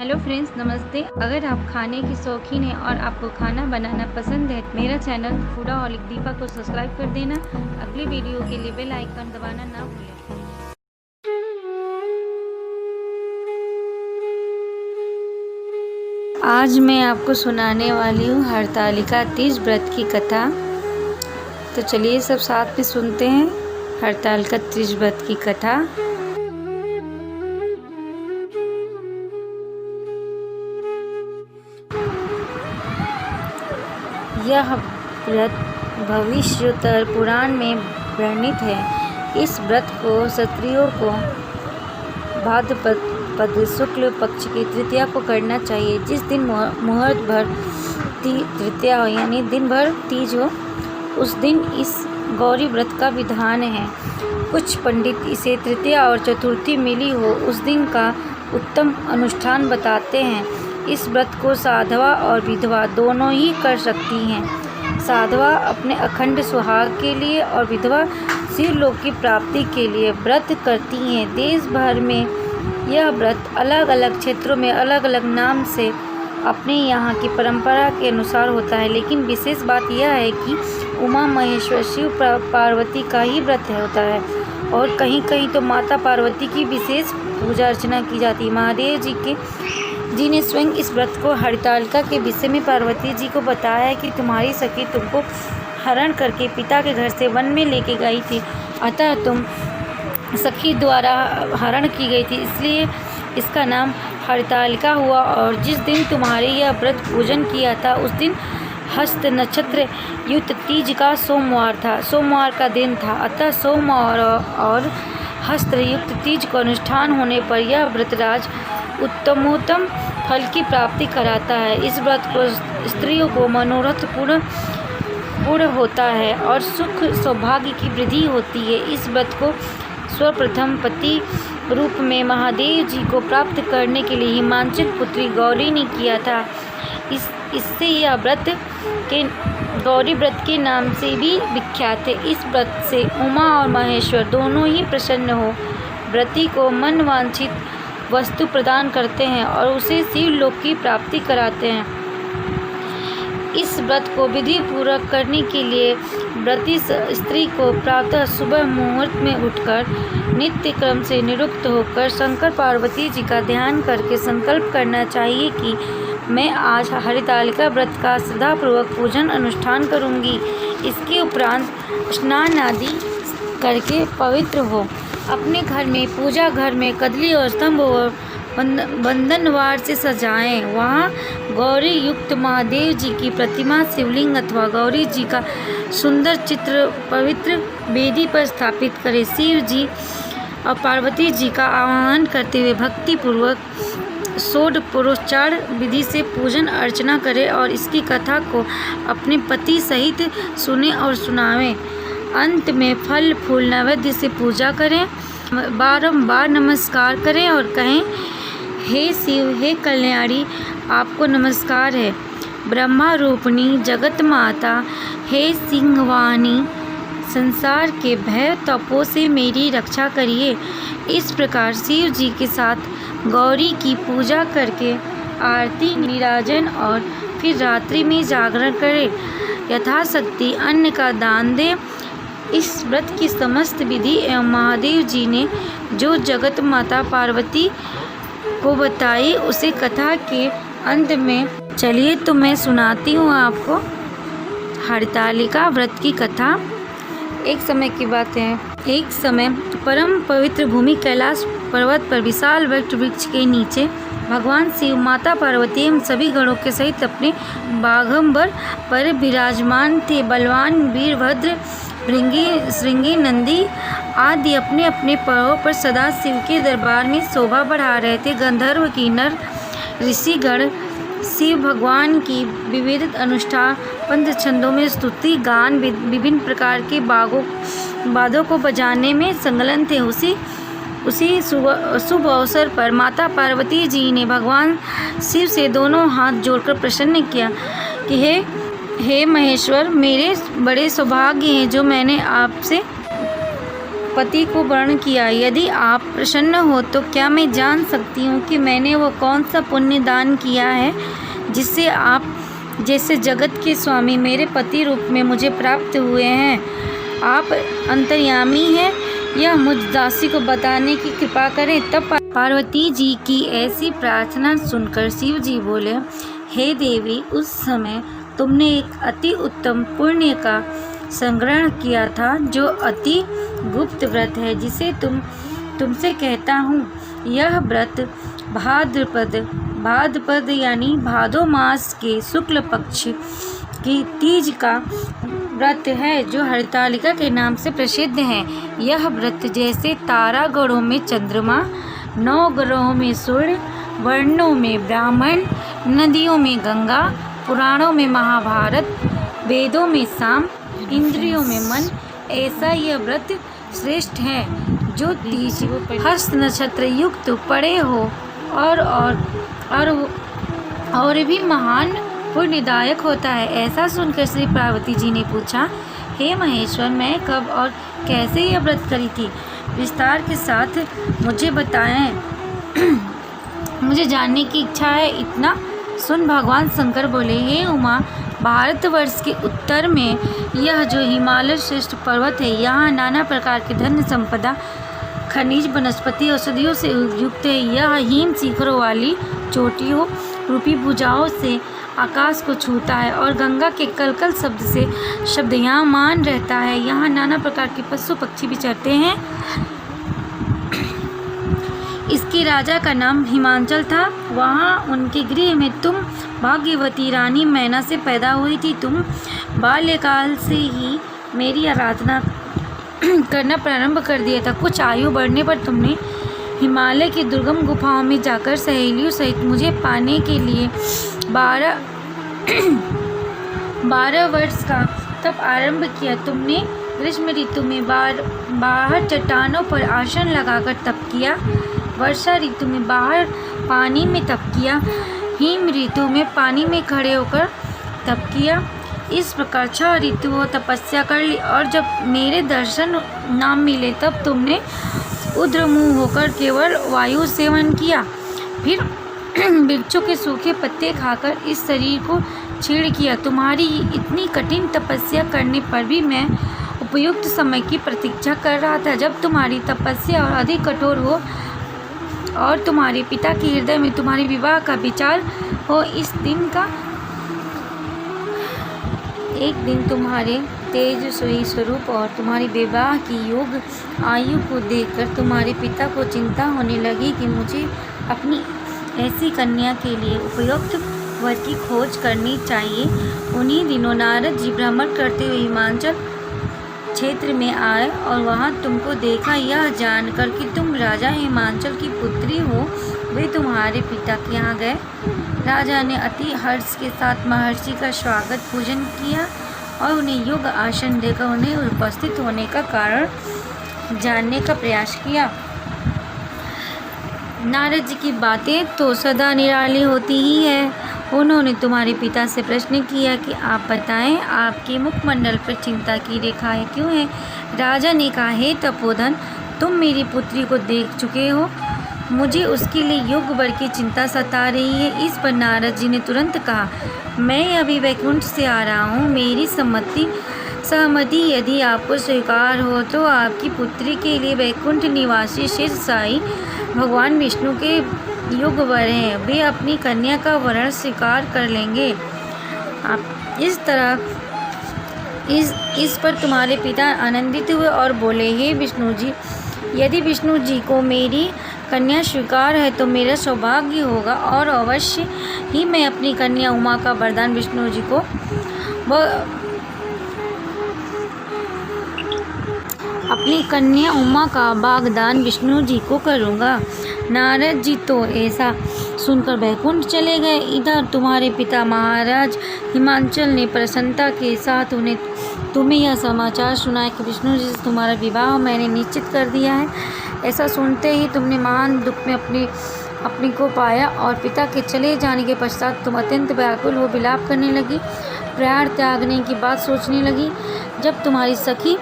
Hello friends, नमस्ते। अगर आप खाने की शौकीन हैं और आपको खाना बनाना पसंद है, मेरा चैनल फूडाहॉलिक दीपा को सब्सक्राइब कर देना। अगली वीडियो के लिए बेल आइकन दबाना ना भूलें। आज मैं आपको सुनाने वाली हूँ हरतालिका तीज व्रत की कथा। तो चलिए सब साथ में सुनते हैं हरतालिका तीज व्रत की कथा। यह व्रत भविष्योत्तर पुराण में वर्णित है। इस व्रत को क्षत्रियों को भाद्रपद शुक्ल पक्ष की तृतीया को करना चाहिए। जिस दिन मुहूर्त भर तृतीया हो, यानी दिन भर तीज हो, उस दिन इस गौरी व्रत का विधान है। कुछ पंडित इसे तृतीया और चतुर्थी मिली हो उस दिन का उत्तम अनुष्ठान बताते हैं। इस व्रत को साधवा और विधवा दोनों ही कर सकती हैं। साधवा अपने अखंड सुहाग के लिए और विधवा शिवलोक की प्राप्ति के लिए व्रत करती हैं। देश भर में यह व्रत अलग अलग क्षेत्रों में अलग अलग नाम से अपने यहाँ की परंपरा के अनुसार होता है, लेकिन विशेष बात यह है कि उमा महेश्वर शिव पार्वती का ही व्रत होता है और कहीं कहीं तो माता पार्वती की विशेष पूजा अर्चना की जाती है। महादेव जी ने स्वयं इस व्रत को हरतालिका के विषय में पार्वती जी को बताया है कि तुम्हारी सखी तुमको हरण करके पिता के घर से वन में लेके गई थी, अतः तुम सखी द्वारा हरण की गई थी, इसलिए इसका नाम हरतालिका हुआ। और जिस दिन तुम्हारे यह व्रत पूजन किया था उस दिन हस्त नक्षत्र युक्त तीज का सोमवार था, सोमवार का दिन था, अतः सोमवार और हस्त युक्त तीज को अनुष्ठान होने पर यह व्रतराज उत्तमोत्तम फल की प्राप्ति कराता है। इस व्रत को स्त्रियों को मनोरथ पूर्ण होता है और सुख सौभाग्य की वृद्धि होती है। इस व्रत को सर्वप्रथम पति रूप में महादेव जी को प्राप्त करने के लिए हिमांचल पुत्री गौरी ने किया था। इससे यह व्रत के गौरी व्रत के नाम से भी विख्यात है। इस व्रत से उमा और महेश्वर दोनों ही प्रसन्न हो व्रती को मन वांछित वस्तु प्रदान करते हैं और उसे शिवलोक की प्राप्ति कराते हैं। इस व्रत को विधि पूर्वक करने के लिए व्रती स्त्री को प्रातः सुबह मुहूर्त में उठकर नित्य क्रम से निरुक्त होकर शंकर पार्वती जी का ध्यान करके संकल्प करना चाहिए कि मैं आज हरतालिका व्रत का श्रद्धापूर्वक पूजन अनुष्ठान करूंगी। इसके उपरांत स्नान आदि करके पवित्र हो अपने घर में पूजा घर में कदली और स्तंभ और बंधनवार से सजाएं। वहाँ गौरी युक्त महादेव जी की प्रतिमा, शिवलिंग अथवा गौरी जी का सुंदर चित्र पवित्र वेदी पर स्थापित करें। शिव जी और पार्वती जी का आवाहन करते हुए भक्ति पूर्वक षोडशोपचार विधि से पूजन अर्चना करें और इसकी कथा को अपने पति सहित सुने और सुनावें। अंत में फल फूल नैवेद्य से पूजा करें, बारंबार नमस्कार करें और कहें, हे शिव, हे कल्याणी, आपको नमस्कार है। ब्रह्मा रूपिणी जगत माता, हे सिंहवाहिनी, संसार के भय तपो से मेरी रक्षा करिए। इस प्रकार शिव जी के साथ गौरी की पूजा करके आरती निराजन और फिर रात्रि में जागरण करें। यथाशक्ति अन्न का दान दें। इस व्रत की समस्त विधि एवं महादेव जी ने जो जगत माता पार्वती को बताई उसे कथा के अंत में चलिए तो मैं सुनाती हूँ आपको हरतालिका व्रत की कथा। एक समय की बात है। एक समय परम पवित्र भूमि कैलाश पर्वत पर विशाल वट वृक्ष के नीचे भगवान शिव, माता पार्वती एवं सभी गणों के सहित अपने बाघंबर पर विराजमान थे। बलवान वीरभद्र, श्रृंगी, नंदी आदि अपने अपने पैरों पर सदा शिव के दरबार में शोभा बढ़ा रहे थे। गंधर्व, किन्नर, ऋषिगण शिव भगवान की विविध अनुष्ठान पंथ छंदों में स्तुति गान विभिन्न प्रकार के वाद्यों को बजाने में संलग्न थे। उसी शुभ अवसर पर माता पार्वती जी ने भगवान शिव से दोनों हाथ जोड़कर प्रसन्न किया कि हे महेश्वर, मेरे बड़े सौभाग्य हैं जो मैंने आपसे पति को वर्ण किया। यदि आप प्रसन्न हो तो क्या मैं जान सकती हूँ कि मैंने वो कौन सा पुण्य दान किया है जिससे आप जैसे जगत के स्वामी मेरे पति रूप में मुझे प्राप्त हुए हैं। आप अंतर्यामी हैं, यह मुझ दासी को बताने की कृपा करें। तब पार्वती जी की ऐसी प्रार्थना सुनकर शिव जी बोले, हे देवी, उस समय तुमने एक अति उत्तम पुण्य का संग्रहण किया था जो अति गुप्त व्रत है, जिसे तुमसे कहता हूँ। यह व्रत भाद्रपद यानी भादो मास के शुक्ल पक्ष की तीज का व्रत है, जो हरतालिका के नाम से प्रसिद्ध है। यह व्रत जैसे तारा गणों में चंद्रमा, 9 ग्रहों में सूर्य, वर्णों में ब्राह्मण, नदियों में गंगा, पुराणों में महाभारत, वेदों में साम, इंद्रियों में मन, ऐसा यह व्रत श्रेष्ठ है जो तीज हस्त नक्षत्र युक्त पड़े हो और भी महान पुण्यदायक होता है। ऐसा सुनकर श्री पार्वती जी ने पूछा, हे महेश्वर, मैं कब और कैसे यह व्रत करी थी? विस्तार के साथ मुझे बताएं। मुझे जानने की इच्छा है। इतना सुन भगवान शंकर बोले, हे उमा, भारतवर्ष के उत्तर में यह जो हिमालय श्रेष्ठ पर्वत है, यहाँ नाना प्रकार के धन संपदा, खनिज, वनस्पति, औषधियों से युक्त है। यह हिम शिखरों वाली चोटियों रूपी भुजाओं से आकाश को छूता है और गंगा के कलकल शब्द से शब्दयामान रहता है। यहाँ नाना प्रकार के पशु पक्षी भी चरते हैं। इसके राजा का नाम हिमांचल था। वहाँ उनके गृह में तुम भाग्यवती रानी मैना से पैदा हुई थी। तुम बाल्यकाल से ही मेरी आराधना करना प्रारंभ कर दिया था। कुछ आयु बढ़ने पर तुमने हिमालय की दुर्गम गुफाओं में जाकर सहेलियों सहित मुझे पाने के लिए 12 वर्ष का तप आरंभ किया। तुमने ग्रीष्म ऋतु में बाहर चट्टानों पर आसन लगाकर तप किया, वर्षा ऋतु में बाहर पानी में तप किया, हिम ऋतु में पानी में खड़े होकर तप किया। इस प्रकार 6 ऋतुओं तपस्या कर ली और जब मेरे दर्शन ना मिले तब तुमने उद्रमुह होकर केवल वायु सेवन किया। फिर वृक्षों के सूखे पत्ते खाकर इस शरीर को छीड़ किया। तुम्हारी इतनी कठिन तपस्या करने पर भी मैं उपयुक्त समय की प्रतीक्षा कर रहा था, जब तुम्हारी तपस्या और अधिक कठोर हो और तुम्हारे पिता के हृदय में तुम्हारे विवाह का विचार हो। इस दिन का एक दिन तुम्हारे तेजस्वी स्वरूप और तुम्हारी विवाह की योग आयु को देखकर तुम्हारे पिता को चिंता होने लगी कि मुझे अपनी ऐसी कन्या के लिए उपयुक्त वर की खोज करनी चाहिए। उन्हीं दिनों नारद जी भ्रमण करते हुए हिमाचल क्षेत्र में आए और वहां तुमको देखा। यह जानकर कि तुम राजा हिमांचल की पुत्री हो, वे तुम्हारे पिता के यहाँ गए। राजा ने अति हर्ष के साथ महर्षि का स्वागत पूजन किया और उन्हें योग्य आसन देकर उन्हें उपस्थित होने का कारण जानने का प्रयास किया। नारद जी की बातें तो सदा निराली होती ही है। उन्होंने तुम्हारे पिता से प्रश्न किया कि आप बताएं, आपके मुखमंडल पर चिंता की रेखाएं क्यों हैं? राजा ने कहा, हे तपोधन, तुम मेरी पुत्री को देख चुके हो, मुझे उसके लिए योग्य वर की चिंता सता रही है। इस पर नारद जी ने तुरंत कहा, मैं अभी वैकुंठ से आ रहा हूँ। मेरी सहमति यदि आपको स्वीकार हो तो आपकी पुत्री के लिए वैकुंठ निवासी शेषशायी भगवान विष्णु के योग्य वर हैं। वे अपनी कन्या का वरण स्वीकार कर लेंगे। आप इस पर तुम्हारे पिता आनंदित हुए और बोले, हे विष्णु जी, यदि विष्णु जी को मेरी कन्या स्वीकार है तो मेरा सौभाग्य होगा और अवश्य ही मैं अपनी कन्या उमा का वरदान विष्णु जी को वागदान विष्णु जी को करूँगा। नारद जी तो ऐसा सुनकर वैकुंठ चले गए। इधर तुम्हारे पिता महाराज हिमांचल ने प्रसन्नता के साथ तुम्हें यह समाचार सुनाया कि विष्णु जी से तुम्हारा विवाह मैंने निश्चित कर दिया है। ऐसा सुनते ही तुमने महान दुख में अपने को पाया और पिता के चले जाने के पश्चात तुम अत्यंत व्याकुल हो विलाप करने लगी, प्राण त्यागने की बात सोचने लगी। जब तुम्हारी सखी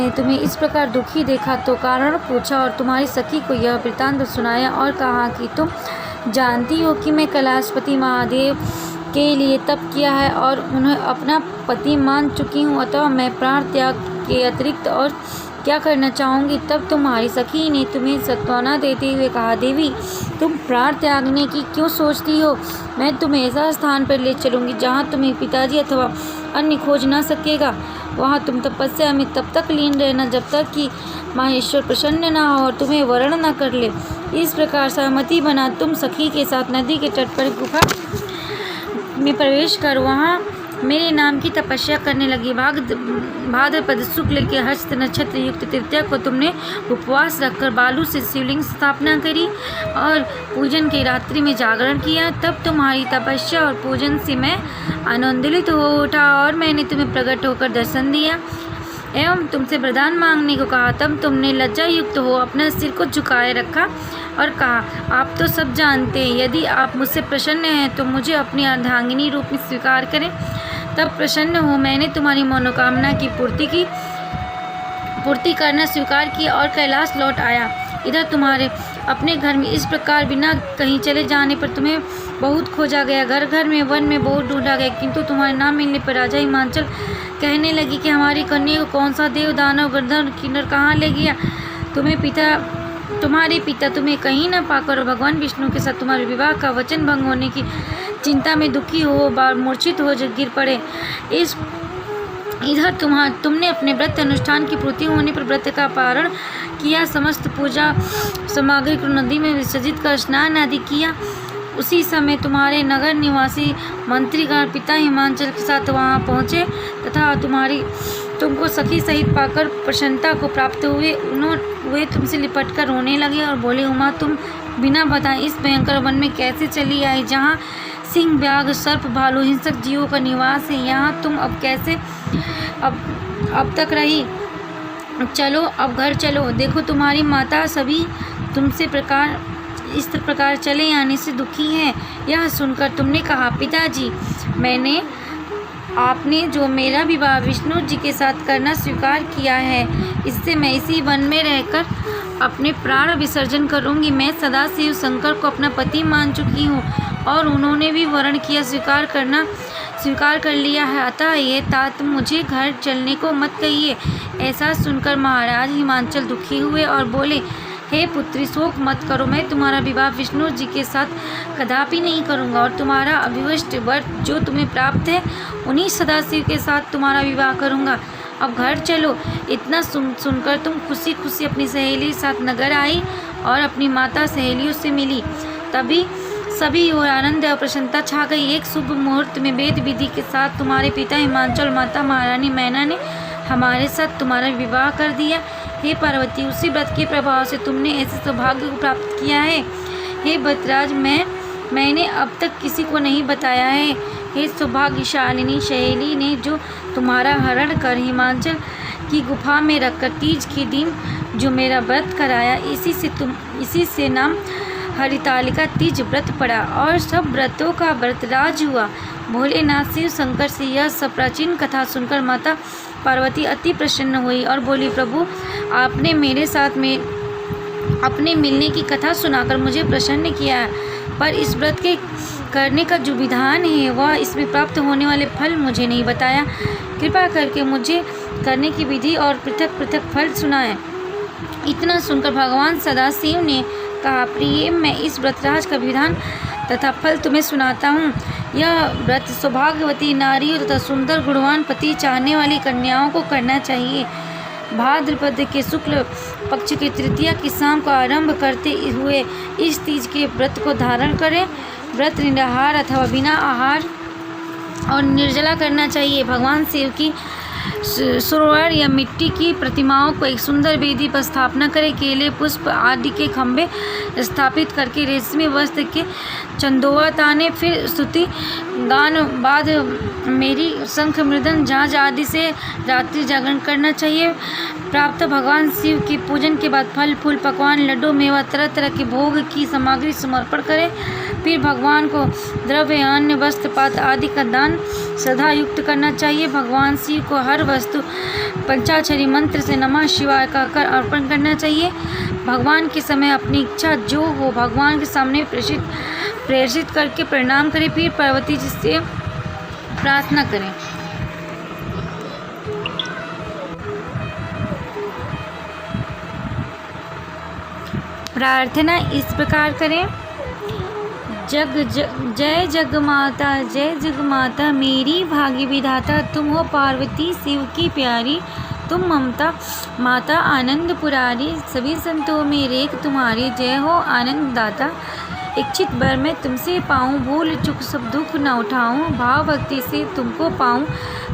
ने तुम्हें इस प्रकार दुखी देखा तो कारण पूछा और तुम्हारी सखी को यह वृत्तांत सुनाया और कहा कि तुम जानती हो कि मैं कैलाशपति महादेव के लिए तप किया है और उन्हें अपना पति मान चुकी हूँ, अतः मैं प्राण त्याग के अतिरिक्त और क्या करना चाहूँगी। तब तुम्हारी सखी ने तुम्हें सांत्वना देते हुए कहा, देवी तुम प्राण त्यागने की क्यों सोचती हो? मैं तुम्हें ऐसा स्थान पर ले चलूँगी जहाँ तुम्हें पिताजी अथवा अन्य खोज ना सकेगा। वहाँ तुम तपस्या में तब तक लीन रहना जब तक कि माहेश्वर प्रसन्न ना हो और तुम्हें वर्ण न कर ले। इस प्रकार सहमति बना तुम सखी के साथ नदी के तट पर गुफा में प्रवेश कर वहाँ मेरे नाम की तपस्या करने लगी। भाद्रपद शुक्ल के हस्त नक्षत्र युक्त तृतीया को तुमने उपवास रखकर बालू से शिवलिंग स्थापना करी और पूजन की रात्रि में जागरण किया। तब तुम्हारी तपस्या और पूजन से मैं आनंदित हो उठा और मैंने तुम्हें प्रकट होकर दर्शन दिया एवं तुमसे वरदान मांगने को कहा। तब तुमने लज्जा युक्त हो अपना सिर को झुकाए रखा और कहा, आप तो सब जानते हैं, यदि आप मुझसे प्रसन्न हैं तो मुझे अपनी अर्धांगिनी रूप में स्वीकार करें। तब प्रसन्न हो मैंने तुम्हारी मनोकामना की पूर्ति करना स्वीकार किया और कैलाश लौट आया। इधर तुम्हारे अपने घर में इस प्रकार बिना कहीं चले जाने पर तुम्हें बहुत खोजा गया। घर घर में वन में बहुत ढूंढा गया, किंतु तुम्हारे नाम मिलने पर राजा हिमांचल कहने लगी कि हमारी कन्या को कौन सा देव दानव गंधर्व किन्नर कहाँ ले गया। तुम्हारे पिता तुम्हें कहीं न पाकर और भगवान विष्णु के साथ तुम्हारे विवाह का वचन भंग होने की चिंता में दुखी हो बार मूर्छित हो गिर पड़े। इधर तुमने अपने व्रत अनुष्ठान की पूर्ति होने पर व्रत का पारण किया, समस्त पूजा सामग्री को नदी में विसर्जित कर स्नान आदि किया। उसी समय तुम्हारे नगर निवासी मंत्रीगण पिता हिमांचल के साथ वहां पहुंचे तथा तुमको सखी सहित पाकर प्रसन्नता को प्राप्त हुए। वे तुमसे लिपट कर रोने लगे और बोले, उमा तुम बिना बताए इस भयंकर वन में कैसे चली आई जहाँ सिंह व्याघ्र सर्प भालू हिंसक जीवों का निवास है। यहाँ तुम अब तक रही, चलो अब घर चलो। देखो तुम्हारी माता सभी तुमसे इस प्रकार चले आने से दुखी है। यह सुनकर तुमने कहा, पिताजी आपने जो मेरा विवाह विष्णु जी के साथ करना स्वीकार किया है, इससे मैं इसी वन में रहकर अपने प्राण विसर्जन करूंगी। मैं सदाशिव शंकर को अपना पति मान चुकी हूँ और उन्होंने भी वर्ण किया स्वीकार कर लिया है, अतः ये तात मुझे घर चलने को मत कहिए। ऐसा सुनकर महाराज हिमांचल दुखी हुए और बोले, हे पुत्री शोक मत करो, मैं तुम्हारा विवाह विष्णु जी के साथ कदापि नहीं करूँगा और तुम्हारा अभिष्ट वर जो तुम्हें प्राप्त है उन्हीं सदाशिव के साथ तुम्हारा विवाह करूँगा। अब घर चलो। इतना सुनकर तुम खुशी खुशी अपनी सहेली साथ नगर आई और अपनी माता सहेलियों से मिली। तभी सभी और आनंद और प्रसन्नता छा गई। एक शुभ मुहूर्त में वेद विधि के साथ तुम्हारे पिता हिमांचल माता महारानी मैना ने हमारे साथ तुम्हारा विवाह कर दिया। हे पार्वती, उसी व्रत के प्रभाव से तुमने ऐसे सौभाग्य को प्राप्त किया है। हे भद्राज, मैंने अब तक किसी को नहीं बताया है। हे सौभाग्यशालिनी शैली ने जो तुम्हारा हरण कर हिमांचल की गुफा में रखकर तीज के दिन जो मेरा व्रत कराया, इसी से नाम हरितालिका तीज व्रत पड़ा और सब व्रतों का व्रतराज हुआ। भोलेनाथ शिव शंकर से यह सब प्राचीन कथा सुनकर माता पार्वती अति प्रसन्न हुई और बोली, प्रभु आपने मेरे साथ में अपने मिलने की कथा सुनाकर मुझे प्रसन्न किया, पर इस व्रत के करने का जो विधान है वह इसमें प्राप्त होने वाले फल मुझे नहीं बताया। कृपा करके मुझे करने की विधि और पृथक पृथक फल सुनाएं। इतना सुनकर भगवान सदाशिव ने कहा, प्रिय मैं इस व्रतराज का विधान तथा फल तुम्हें सुनाता हूँ। यह व्रत सौभाग्यवती नारियों तथा सुंदर गुणवान पति चाहने वाली कन्याओं को करना चाहिए। भाद्रपद के शुक्ल पक्ष की तृतीया की शाम को आरंभ करते हुए इस तीज के व्रत को धारण करें। व्रत निराहार अथवा बिना आहार और निर्जला करना चाहिए। भगवान शिव की सरोवर या मिट्टी की प्रतिमाओं को एक सुंदर वेदी पर स्थापना करें। केले पुष्प आदि के खंभे स्थापित करके रेशमी वस्त्र के चंदोवा ताने, फिर स्तुति गान बाद मेरी शंख मृदंग झांझ आदि से रात्रि जागरण करना चाहिए। प्राप्त भगवान शिव के पूजन के बाद फल फूल पकवान लड्डू मेवा तरह तरह के भोग की सामग्री समर्पण करें। फिर भगवान को द्रव्य, अन्न, वस्त्र, पात्र आदि का दान श्रद्धा युक्त करना चाहिए। भगवान शिव को हर वस्तु पंचाक्षरी मंत्र से नमः शिवाय कहकर अर्पण करना चाहिए। भगवान के समय अपनी इच्छा जो हो भगवान के सामने प्रेषित करके प्रणाम करें। फिर पार्वती जी से प्रार्थना करें। प्रार्थना इस प्रकार करें। जय जग माता मेरी भाग्य विधाता, तुम हो पार्वती शिव की प्यारी, तुम ममता माता आनंद पुरारी, सभी संतों में रेख तुम्हारी, जय हो आनंद दाता। इच्छित वर मैं तुमसे पाऊँ, भूल चुक सब दुख न उठाऊँ, भाव भक्ति से तुमको पाऊँ,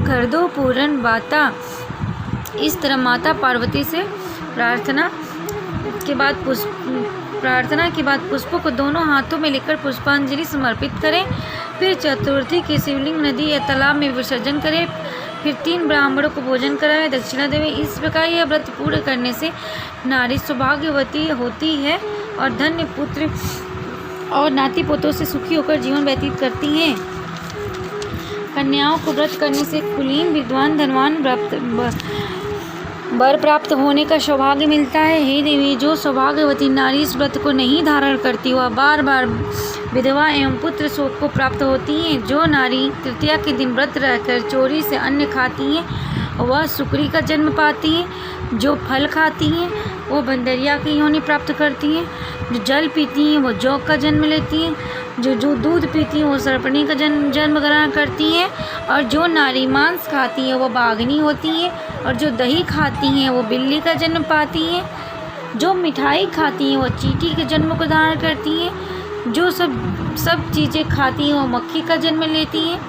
कर दो पूर्ण बाता। इस तरह माता पार्वती से प्रार्थना के बाद पुष्पों को दोनों हाथों में लेकर पुष्पांजलि समर्पित करें। फिर चतुर्थी के शिवलिंग, नदी या तालाब में विसर्जन करें। फिर 3 ब्राह्मणों को भोजन कराएं, दक्षिणा देवें। इस प्रकार यह व्रत पूर्ण करने से नारी सौभाग्यवती होती है और धन्य पुत्र और नाती पोतों से सुखी होकर जीवन व्यतीत करती हैं। कन्याओं को व्रत करने से कुलीन, विद्वान, धनवान वर प्राप्त होने का सौभाग्य मिलता है। हे देवी, जो सौभाग्यवती नारी इस व्रत को नहीं धारण करती वह बार बार विधवा एवं पुत्र शोक को प्राप्त होती हैं। जो नारी तृतीया के दिन व्रत रहकर चोरी से अन्न खाती हैं वह सुकरी का जन्म पाती हैं। जो फल खाती हैं वो बंदरिया की योनि प्राप्त करती हैं। जो जल पीती हैं वो जोग का जन्म लेती हैं। जो दूध पीती हैं वो सर्पणी का जन्म ग्रहण करती हैं। और जो नारी मांस खाती हैं वो बाघनी होती हैं। और जो दही खाती हैं वो बिल्ली का जन्म पाती हैं। जो मिठाई खाती हैं वो चींटी के जन्म को धारण करती हैं। जो सब चीज़ें खाती हैं वो मक्खी का जन्म लेती हैं।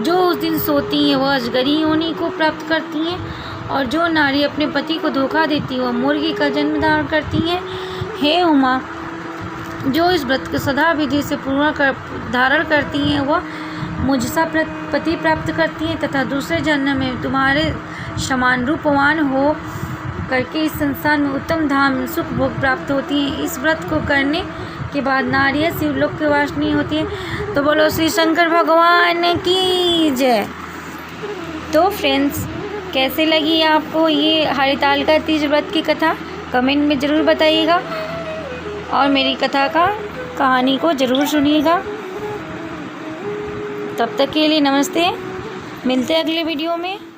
जो उस दिन सोती हैं वह अजगरी योनि को प्राप्त करती हैं। और जो नारी अपने पति को धोखा देती है वह मुर्गी का जन्म धारण करती हैं। हे उमा, जो इस व्रत को सदा विधि से पूर्ण धारण करती हैं वह मुझसा पति प्राप्त करती हैं तथा दूसरे जन्म में तुम्हारे समान रूपवान हो करके इस संसार में उत्तम धाम सुख भोग प्राप्त होती हैं। इस व्रत को करने के बाद नारियाँ शिवलोक की वासनी होती है। तो बोलो श्री शंकर भगवान की जय। तो फ्रेंड्स, कैसे लगी आपको ये हरितालिका तीज व्रत की कथा? कमेंट में ज़रूर बताइएगा और मेरी कहानी को ज़रूर सुनिएगा। तब तक के लिए नमस्ते, मिलते हैं अगले वीडियो में।